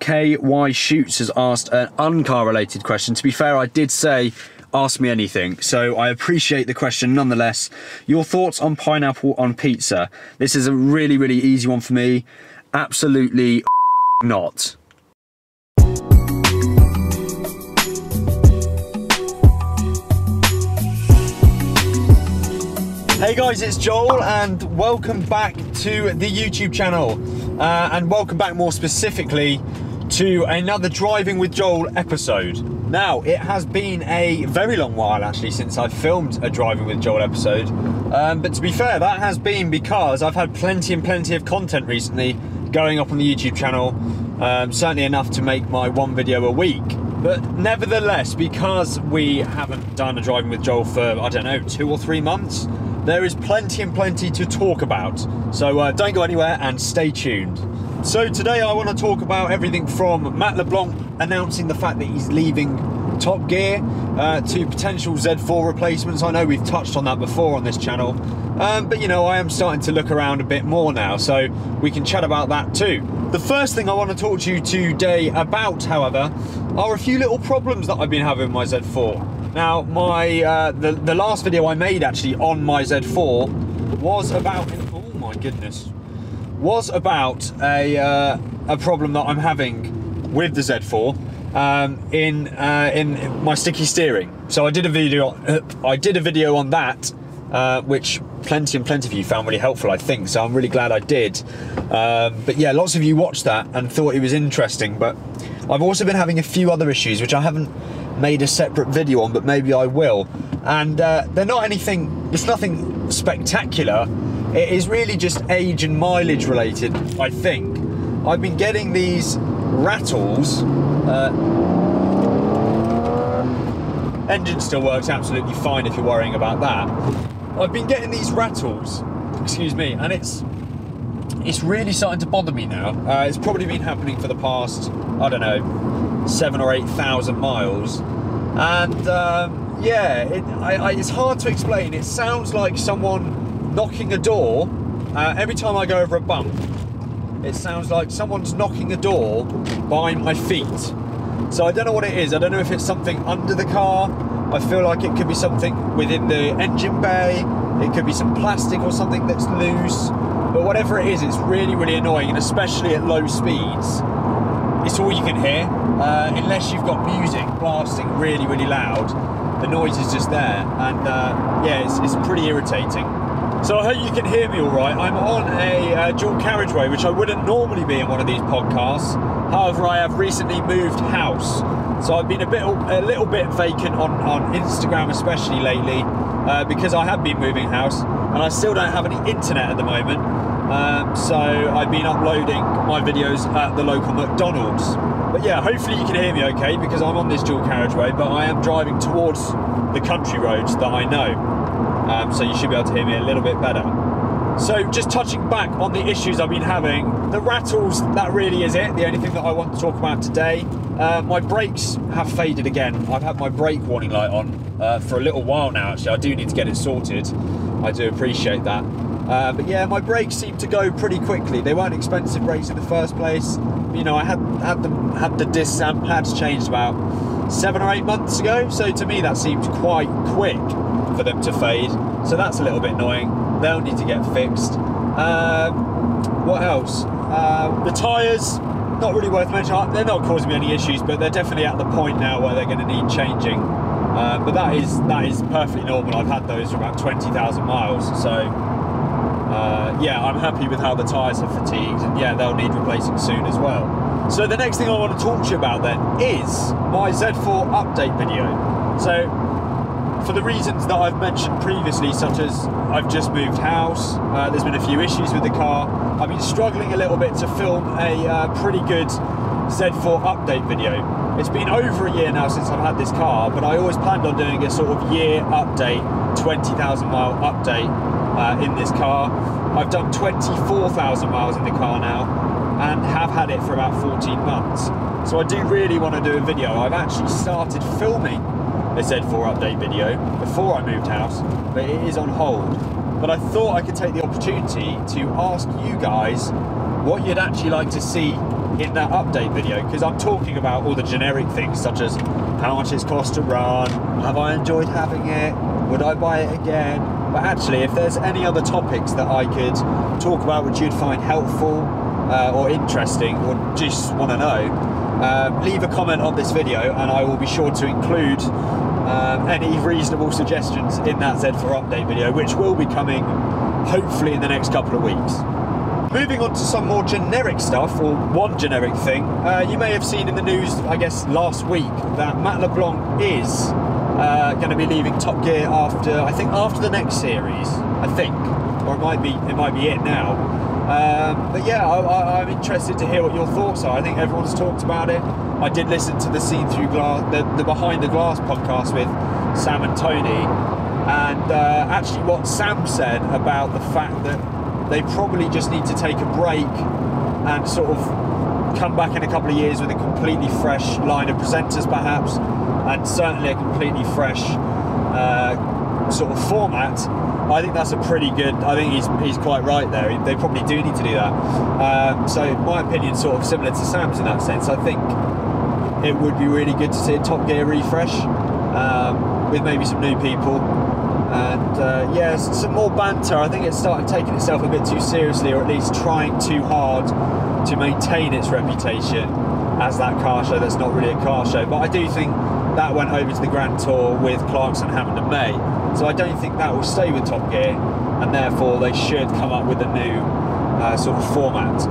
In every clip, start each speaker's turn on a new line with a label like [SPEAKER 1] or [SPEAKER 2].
[SPEAKER 1] KY Shoots has asked an uncar related question. To be fair, I did say ask me anything, so I appreciate the question nonetheless. Your thoughts on pineapple on pizza? This is a really, really easy one for me. Absolutely not. Hey guys, it's Joel and welcome back to the YouTube channel and welcome back more specifically to another Driving with Joel episode. Now, it has been a very long while actually since I've filmed a Driving with Joel episode, but to be fair, that has been because I've had plenty of content recently going up on the YouTube channel, certainly enough to make my one video a week. But nevertheless, because we haven't done a Driving with Joel for, I don't know, 2 or 3 months, there is plenty to talk about. So don't go anywhere and stay tuned. So today I want to talk about everything from Matt LeBlanc announcing the fact that he's leaving Top Gear to potential Z4 replacements. I know we've touched on that before on this channel, but you know, I am starting to look around a bit more now, so we can chat about that too. The first thing I want to talk to you today about, however, are a few little problems that I've been having with my Z4. Now, my the last video I made actually on my Z4 was about, oh my goodness, was about a problem that I'm having with the Z4 in my sticky steering. So I did a video on that, which plenty of you found really helpful, I think. So I'm really glad I did. But yeah, lots of you watched that and thought it was interesting. But I've also been having a few other issues which I haven't made a separate video on, but maybe I will. And they're not anything, it's nothing spectacular. It is really just age and mileage related, I think. I've been getting these rattles. Engine still works absolutely fine if you're worrying about that. I've been getting these rattles, excuse me, and it's really starting to bother me now. It's probably been happening for the past, I don't know, 7,000 or 8,000 miles. And yeah, it's hard to explain. It sounds like someone knocking a door. Every time I go over a bump, it sounds like someone's knocking a door by my feet. So I don't know what it is. I don't know if it's something under the car. I feel like it could be something within the engine bay. It could be some plastic or something that's loose. But whatever it is, it's really annoying, and especially at low speeds. It's all you can hear, unless you've got music blasting really loud. The noise is just there, and yeah, it's pretty irritating. So I hope you can hear me all right. I'm on a dual carriageway, which I wouldn't normally be in one of these podcasts. However, I have recently moved house, so I've been a little bit vacant on Instagram, especially lately, because I have been moving house, and I still don't have any internet at the moment. So I've been uploading my videos at the local McDonald's. But yeah, hopefully you can hear me okay, because I'm on this dual carriageway, but I am driving towards the country roads that I know. So you should be able to hear me a little bit better. So just touching back on the issues I've been having, the rattles, that really is it, the only thing that I want to talk about today. My brakes have faded again. I've had my brake warning light on for a little while now actually. I do need to get it sorted. I do appreciate that. But yeah, my brakes seem to go pretty quickly. They weren't expensive brakes in the first place. You know, I had the discs and pads changed about 7 or 8 months ago. So to me that seems quite quick for them to fade. So that's a little bit annoying. They'll need to get fixed. What else? The tyres, not really worth mentioning. They're not causing me any issues, but they're definitely at the point now where they're going to need changing. But that is perfectly normal. I've had those for about 20,000 miles. So yeah, I'm happy with how the tyres are fatigued, and yeah, they'll need replacing soon as well. So the next thing I want to talk to you about then is my Z4 update video. So for the reasons that I've mentioned previously, such as I've just moved house, there's been a few issues with the car, I've been struggling a little bit to film a pretty good Z4 update video. It's been over a year now since I've had this car, but I always planned on doing a sort of year update, 20,000 mile update in this car. I've done 24,000 miles in the car now and have had it for about 14 months. So I do really want to do a video. I've actually started filming a Z4 update video before I moved house, but it is on hold. But I thought I could take the opportunity to ask you guys what you'd actually like to see in that update video, because I'm talking about all the generic things such as how much it's cost to run, have I enjoyed having it, would I buy it again. But actually, if there's any other topics that I could talk about which you'd find helpful or interesting, or just want to know, leave a comment on this video and I will be sure to include any reasonable suggestions in that Z4 update video, which will be coming hopefully in the next couple of weeks. Moving on to some more generic stuff, or one generic thing, you may have seen in the news, I guess last week, that Matt LeBlanc is going to be leaving Top Gear after the next series, I think, or it might be it now. But yeah, I'm interested to hear what your thoughts are. I think everyone's talked about it. I did listen to the SeenThroughGlass, the Behind the Glass podcast with Sam and Tony, and actually what Sam said about the fact that they probably just need to take a break and sort of come back in a couple of years with a completely fresh line of presenters perhaps, and certainly a completely fresh sort of format. I think that's a pretty good, I think he's quite right there. They probably do need to do that. So my opinion's sort of similar to Sam's in that sense. I think it would be really good to see a Top Gear refresh with maybe some new people. And yeah, some more banter. I think it's started taking itself a bit too seriously, or at least trying too hard to maintain its reputation as that car show that's not really a car show. But I do think that went over to the Grand Tour with Clarkson, Hammond and May. So I don't think that will stay with Top Gear, and therefore they should come up with a new sort of format.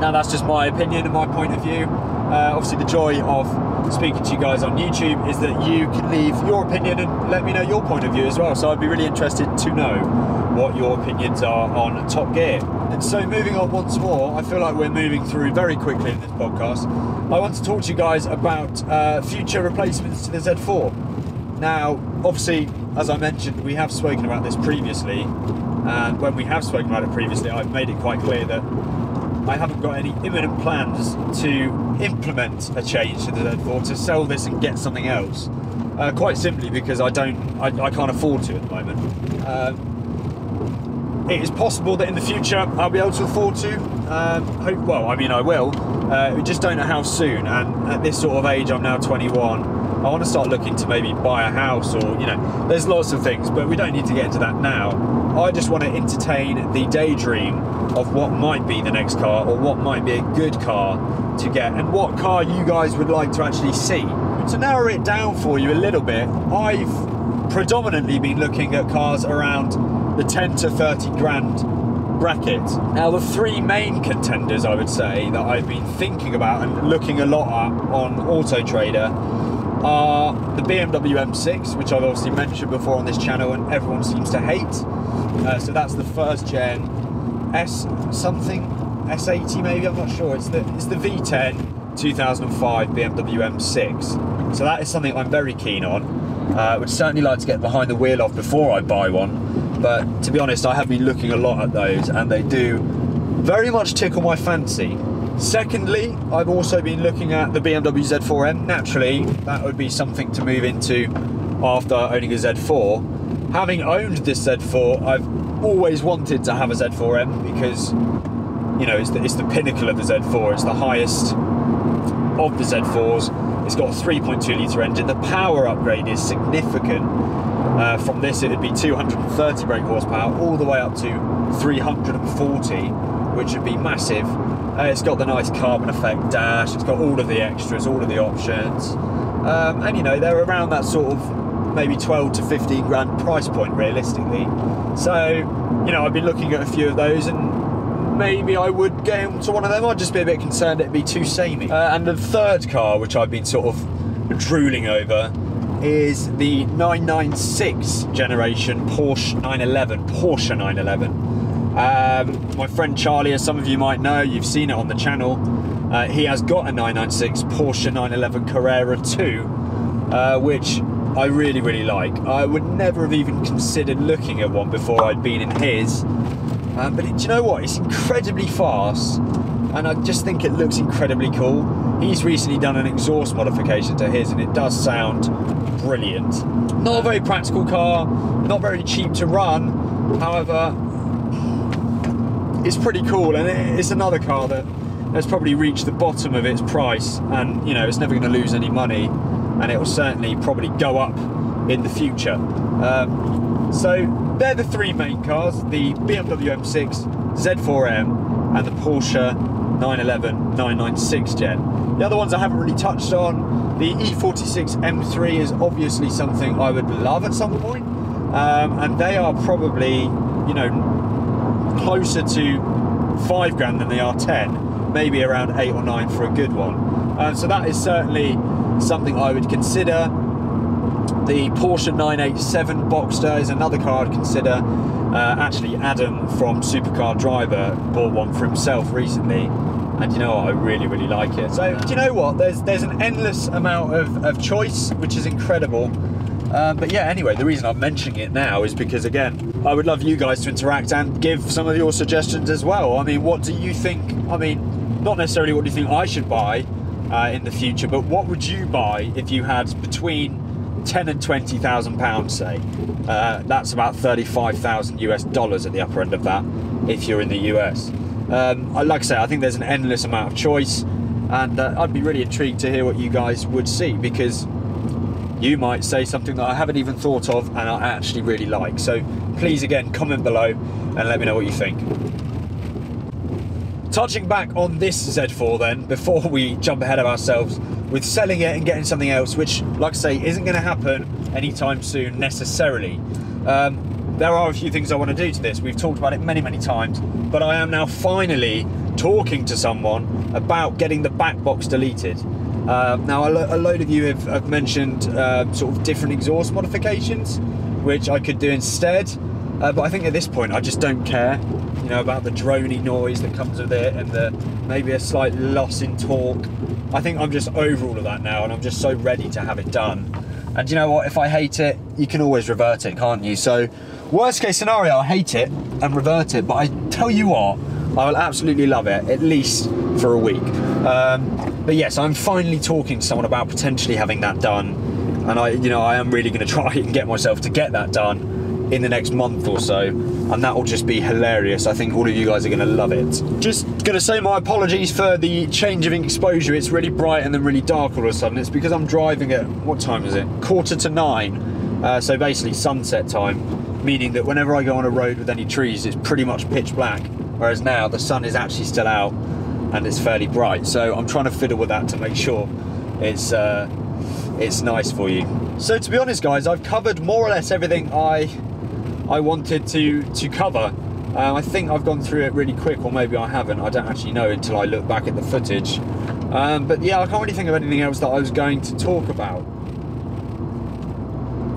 [SPEAKER 1] Now that's just my opinion and my point of view. Obviously the joy of speaking to you guys on YouTube is that you can leave your opinion and let me know your point of view as well. So I'd be really interested to know what your opinions are on Top Gear. And so moving on once more, I feel like we're moving through very quickly in this podcast. I want to talk to you guys about future replacements to the Z4. Now, obviously, as I mentioned, we have spoken about this previously, and when we have spoken about it previously, I've made it quite clear that I haven't got any imminent plans to implement a change to the Z4, to sell this and get something else. Quite simply because I can't afford to at the moment. It is possible that in the future I'll be able to afford to. Well, I mean I will. We just don't know how soon. And at this sort of age, I'm now 21. I want to start looking to maybe buy a house, or there's lots of things, but we don't need to get into that now. I just want to entertain the daydream of what might be the next car, or what might be a good car to get, and what car you guys would like to actually see. To narrow it down for you a little bit, I've predominantly been looking at cars around the 10 to 30 grand bracket. Now the three main contenders I would say that I've been thinking about and looking a lot at on Auto Trader are the BMW M6, which I've obviously mentioned before on this channel and everyone seems to hate. So that's the first gen S80 maybe, I'm not sure. It's the V10 2005 BMW M6. So that is something I'm very keen on. Would certainly like to get behind the wheel of before I buy one. But to be honest, I have been looking a lot at those and they do very much tickle my fancy. Secondly, I've also been looking at the BMW Z4M. Naturally, that would be something to move into after owning a Z4. Having owned this Z4, I've always wanted to have a Z4M because, it's the pinnacle of the Z4. It's the highest of the Z4s. It's got a 3.2 litre engine. The power upgrade is significant. From this, it would be 230 brake horsepower all the way up to 340, which would be massive. It's got the nice carbon effect dash, it's got all of the extras, all of the options, and they're around that sort of maybe 12 to 15 grand price point realistically. So I've been looking at a few of those and maybe I would get into one of them. I'd just be a bit concerned it'd be too samey. And the third car which I've been sort of drooling over is the 996 generation Porsche 911. My friend Charlie, as some of you might know, you've seen it on the channel, he has got a 996 Porsche 911 Carrera 2, which I really, really like. I would never have even considered looking at one before I'd been in his, but do you know what? It's incredibly fast, and I just think it looks incredibly cool. He's recently done an exhaust modification to his, and it does sound brilliant. Not a very practical car, not very cheap to run, however, it's pretty cool, and it's another car that has probably reached the bottom of its price, and you know, it's never going to lose any money, and it will certainly probably go up in the future. So they're the three main cars: the BMW M6, Z4M, and the Porsche 911 996 Gen. The other ones I haven't really touched on. The E46 M3 is obviously something I would love at some point, and they are probably, you know, closer to £5 than they are 10, maybe around 8 or 9 for a good one. So that is certainly something I would consider. The Porsche 987 Boxster is another car I'd consider. Actually, Adam from Supercar Driver bought one for himself recently, and you know what, I really, really like it. So do you know what, there's an endless amount of choice, which is incredible. But yeah, anyway, the reason I'm mentioning it now is because, again, I would love you guys to interact and give some of your suggestions as well. I mean, what do you think? I mean, not necessarily what do you think I should buy in the future, but what would you buy if you had between 10 and 20,000 pounds, say? That's about 35,000 US dollars at the upper end of that if you're in the US. Like I say, I think there's an endless amount of choice, and I'd be really intrigued to hear what you guys would see, because you might say something that I haven't even thought of and I actually really like. So please, again, comment below and let me know what you think. Touching back on this Z4 then, before we jump ahead of ourselves with selling it and getting something else, which, like I say, isn't going to happen anytime soon necessarily. There are a few things I want to do to this. We've talked about it many, many times, but I am now finally talking to someone about getting the back box deleted. Now, a load of you have mentioned sort of different exhaust modifications, which I could do instead, but I think at this point I just don't care, you know, about the droney noise that comes with it and the maybe a slight loss in torque. I think I'm just over all of that now, and I'm just so ready to have it done. And you know what, if I hate it, you can always revert it, can't you? So worst case scenario, I'll hate it and revert it, but I tell you what, I will absolutely love it, at least for a week. But yes, I'm finally talking to someone about potentially having that done, and I am really going to try and get myself to get that done in the next month or so, and that will just be hilarious. I think all of you guys are going to love it. Just going to say my apologies for the change of exposure. It's really bright and then really dark all of a sudden. It's because I'm driving at, what time is it? 9:15. So basically sunset time, meaning that whenever I go on a road with any trees, it's pretty much pitch black, whereas now the sun is actually still out and it's fairly bright. So I'm trying to fiddle with that to make sure it's nice for you. So to be honest, guys, I've covered more or less everything I wanted to cover. I think I've gone through it really quick, or maybe I haven't. I don't actually know until I look back at the footage. But yeah, I can't really think of anything else that I was going to talk about.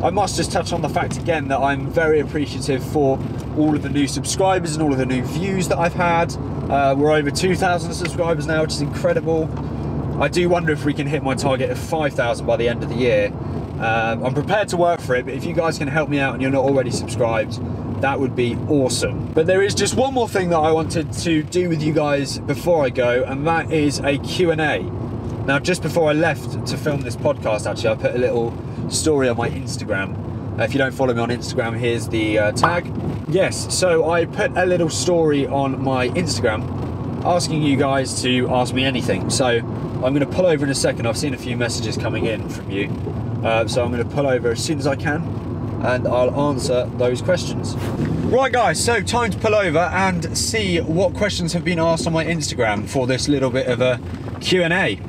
[SPEAKER 1] I must just touch on the fact again that I'm very appreciative for all of the new subscribers and all of the new views that I've had. We're over 2,000 subscribers now, which is incredible. I do wonder if we can hit my target of 5,000 by the end of the year. I'm prepared to work for it, but if you guys can help me out and you're not already subscribed, that would be awesome. But there is just one more thing that I wanted to do with you guys before I go, and that is a Q&A. Now, just before I left to film this podcast, actually, I put a little story on my Instagram. If you don't follow me on Instagram, here's the tag. Yes, so I put a little story on my Instagram asking you guys to ask me anything. So I'm going to pull over in a second. I've seen a few messages coming in from you. So I'm going to pull over as soon as I can, and I'll answer those questions. Right guys, so time to pull over and see what questions have been asked on my Instagram for this little bit of a Q&A.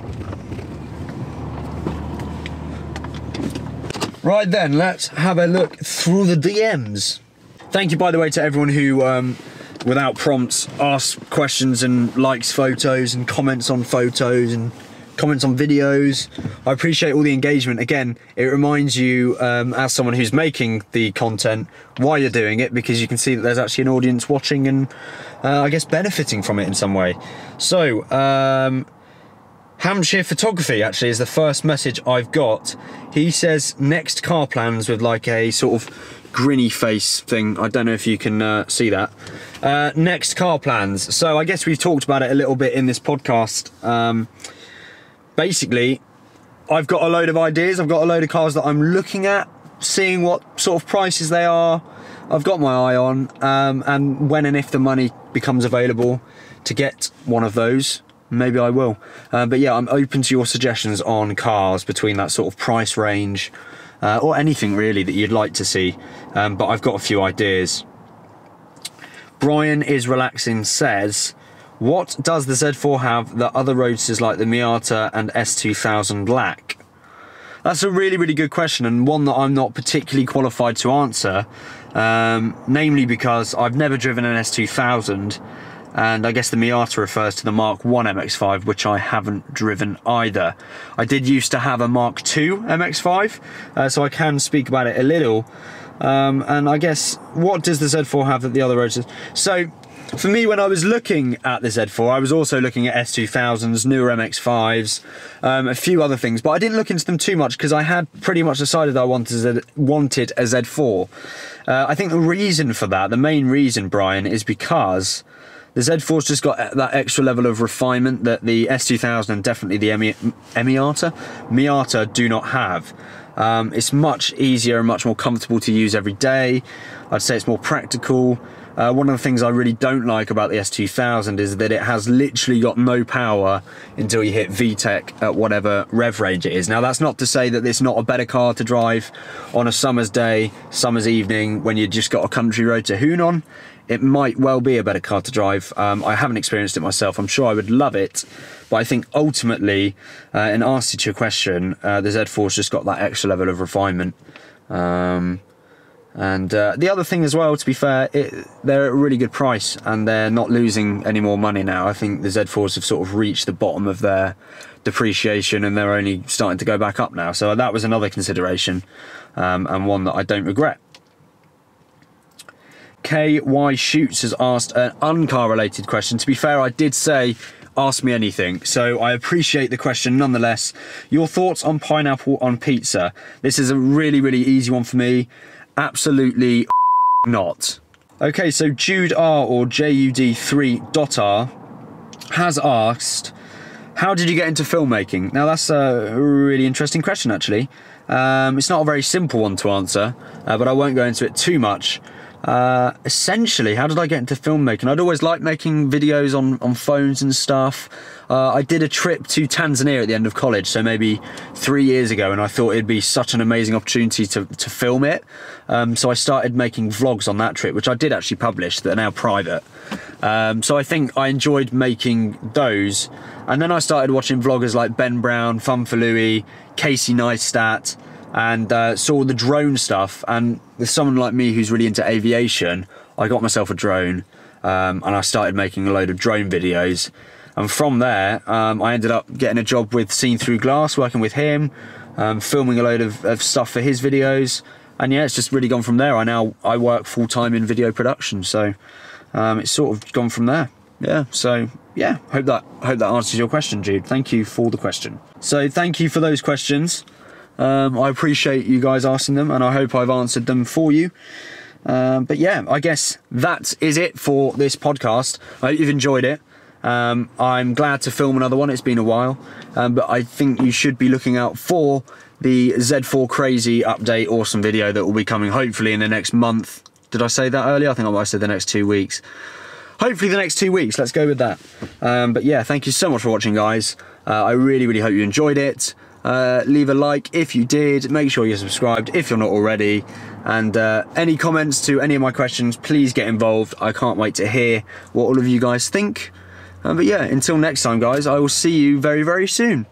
[SPEAKER 1] Right then, let's have a look through the DMs. Thank you, by the way, to everyone who, without prompts, asks questions and likes photos and comments on photos and comments on videos. I appreciate all the engagement. Again, it reminds you, as someone who's making the content, why you're doing it, because you can see that there's actually an audience watching and I guess benefiting from it in some way. So, Hampshire Photography actually is the first message I've got. He says next car plans with like a sort of grinny face thing. I don't know if you can see that. Next car plans. So I guess we've talked about it a little bit in this podcast. Basically, I've got a load of ideas. I've got a load of cars that I'm looking at, seeing what sort of prices they are. I've got my eye on, and when and if the money becomes available to get one of those, maybe I will. But yeah, I'm open to your suggestions on cars between that sort of price range, or anything really that you'd like to see. But I've got a few ideas. Brian is relaxing says, what does the Z4 have that other roadsters like the Miata and S2000 lack? That's a really, really good question, and one that I'm not particularly qualified to answer, namely because I've never driven an S2000, and I guess the Miata refers to the Mark 1 MX-5, which I haven't driven either. I did used to have a Mark 2 MX-5, so I can speak about it a little. And I guess, what does the Z4 have that the other roadsters? So, for me, when I was looking at the Z4, I was also looking at S2000s, newer MX-5s, a few other things, but I didn't look into them too much because I had pretty much decided I wanted a Z4. I think the reason for that, the main reason, Brian, is because the Z4's just got that extra level of refinement that the S2000 and definitely the Miata do not have. It's much easier and much more comfortable to use every day. I'd say it's more practical. One of the things I really don't like about the S2000 is that it has literally got no power until you hit VTEC at whatever rev range it is. Now, that's not to say that it's not a better car to drive on a summer's day, summer's evening, when you just got a country road to hoon on. It might well be a better car to drive. I haven't experienced it myself. I'm sure I would love it. But I think ultimately, in answer to your question, the Z4's just got that extra level of refinement. And the other thing as well, to be fair, they're at a really good price and they're not losing any more money now. I think the Z4s have sort of reached the bottom of their depreciation and they're only starting to go back up now. So that was another consideration, and one that I don't regret. KY Shoots has asked an uncar related question. To be fair, I did say ask me anything, so I appreciate the question nonetheless. Your thoughts on pineapple on pizza? This is a really, really easy one for me. Absolutely not. Okay, so Jude R, or JUD3.R, has asked, how did you get into filmmaking? Now that's a really interesting question actually. It's not a very simple one to answer, but I won't go into it too much. Essentially, how did I get into filmmaking? I'd always liked making videos on phones and stuff. I did a trip to Tanzania at the end of college, so maybe 3 years ago, and I thought it'd be such an amazing opportunity to film it. So I started making vlogs on that trip, which I did actually publish, that are now private. So I think I enjoyed making those. And then I started watching vloggers like Ben Brown, Fun for Louie, Casey Neistat, and saw the drone stuff. And with someone like me who's really into aviation, I got myself a drone, and I started making a load of drone videos. And from there, I ended up getting a job with SeenThroughGlass, working with him, filming a load of stuff for his videos. And yeah, it's just really gone from there. I work full-time in video production, so it's sort of gone from there. Yeah, so yeah, hope that answers your question, Jude. Thank you for the question. So thank you for those questions. I appreciate you guys asking them, and I hope I've answered them for you. But yeah, I guess that is it for this podcast. I hope you've enjoyed it. I'm glad to film another one. It's been a while, but I think you should be looking out for the Z4 Crazy update awesome video that will be coming hopefully in the next month. Did I say that earlier? I think I might have said the next 2 weeks. Hopefully the next 2 weeks, let's go with that. But yeah, thank you so much for watching, guys. I really, really hope you enjoyed it. Leave a like if you did, make sure you're subscribed if you're not already, and any comments to any of my questions, please get involved. I can't wait to hear what all of you guys think. But yeah, until next time, guys, I will see you very, very soon.